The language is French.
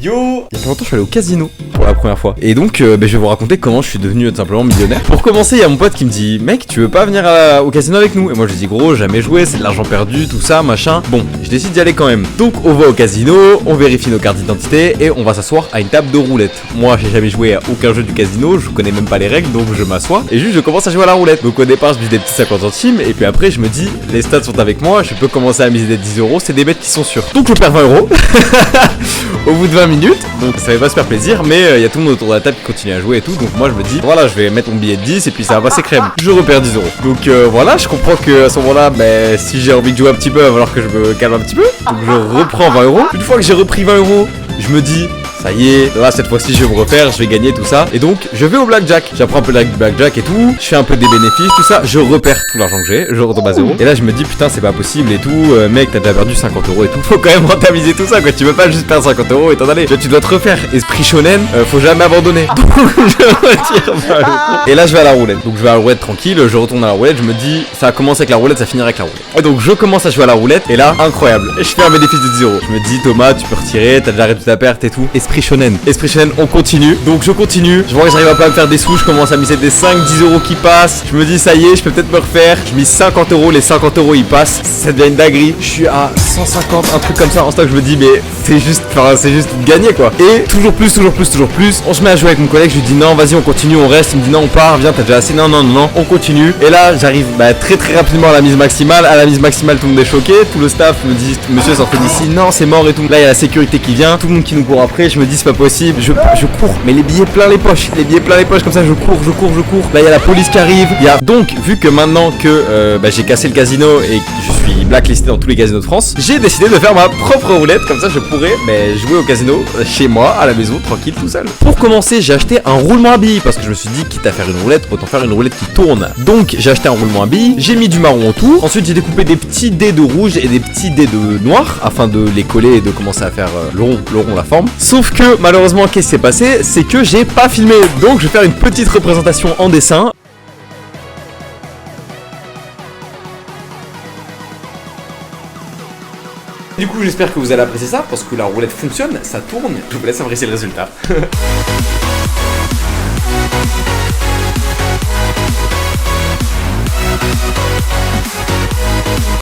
Yo, il y a pas longtemps je suis allé au casino pour la première fois. Et donc je vais vous raconter comment je suis devenu tout simplement millionnaire. Pour commencer, il y a mon pote qui me dit mec, tu veux pas venir au casino avec nous? Et moi je dis gros, jamais joué, c'est de l'argent perdu, tout ça, machin. Bon, je décide d'y aller quand même. Donc on va au casino, on vérifie nos cartes d'identité et on va s'asseoir à une table de roulette. Moi j'ai jamais joué à aucun jeu du casino, je connais même pas les règles, donc je m'assois et juste je commence à jouer à la roulette. Donc au départ je mise des petits 50 centimes et puis après je me dis les stats sont avec moi, je peux commencer à miser des 10 euros, c'est des bêtes qui sont sûres. Donc je perds 20 euros au bout de 20 minutes, donc ça va pas se faire plaisir, mais il y a tout le monde autour de la table qui continue à jouer et tout, donc moi je me dis voilà, je vais mettre mon billet de 10 et puis ça va passer crème. Je repère 10 euros. Donc voilà, je comprends que à ce moment-là, si j'ai envie de jouer un petit peu, il va falloir que je me calme un petit peu. Donc je reprends 20 euros. Une fois que j'ai repris 20 euros, je me dis ça y est, là cette fois-ci je vais me refaire, je vais gagner tout ça. Et donc je vais au blackjack, j'apprends un peu le blackjack et tout, je fais un peu des bénéfices, tout ça, je repère tout l'argent que j'ai, je retombe à zéro. Et là je me dis putain c'est pas possible et tout, mec t'as déjà perdu 50 euros et tout, faut quand même rentabiliser tout ça quoi, tu veux pas juste perdre 50 euros et t'en aller. Tu dois te refaire, esprit shonen, faut jamais abandonner. Donc je retire 20 euros. Et là je vais à la roulette, donc je vais à la roulette tranquille, je retourne à la roulette, je me dis ça a commencé avec la roulette, ça finira avec la roulette. Et donc je commence à jouer à la roulette et là incroyable, je fais un bénéfice de 10 euros. Je me dis Thomas tu peux retirer, t'as déjà réduit ta perte et tout. Esprit shonen, on continue, donc je continue, je vois que j'arrive à pas me faire des sous, je commence à miser des 5-10 euros qui passent, je me dis ça y est, je peux peut-être me refaire, je mise 50 euros, les 50 euros ils passent, ça devient une dinguerie, je suis à 150, un truc comme ça, en stock, je me dis mais c'est juste gagner quoi, et toujours plus, on se met à jouer avec mon collègue, je lui dis non vas-y on continue, on reste, il me dit non on part, viens t'as déjà assez, non, on continue, et là j'arrive très rapidement à la mise maximale, tout le monde est choqué, tout le staff me dit monsieur sortez d'ici, non c'est mort et tout, là il y a la sécurité qui vient, tout le monde qui nous court après, je me dis c'est pas possible, je cours, mais les billets plein les poches, comme ça je cours, là il y a la police qui arrive, donc vu que maintenant que j'ai cassé le casino et que je suis blacklisté dans tous les casinos de France, j'ai décidé de faire ma propre roulette, comme ça je pourrais jouer au casino chez moi, à la maison, tranquille, tout seul. Pour commencer, j'ai acheté un roulement à billes, parce que je me suis dit quitte à faire une roulette, autant faire une roulette qui tourne. Donc j'ai acheté un roulement à billes, j'ai mis du marron autour, ensuite j'ai découpé des petits dés de rouge et des petits dés de noir, afin de les coller et de commencer à faire le rond, la forme. Sauf que malheureusement, qu'est-ce qui s'est passé, c'est que j'ai pas filmé, donc je vais faire une petite représentation en dessin. Du coup j'espère que vous allez apprécier ça, parce que la roulette fonctionne, ça tourne, je vous laisse apprécier le résultat.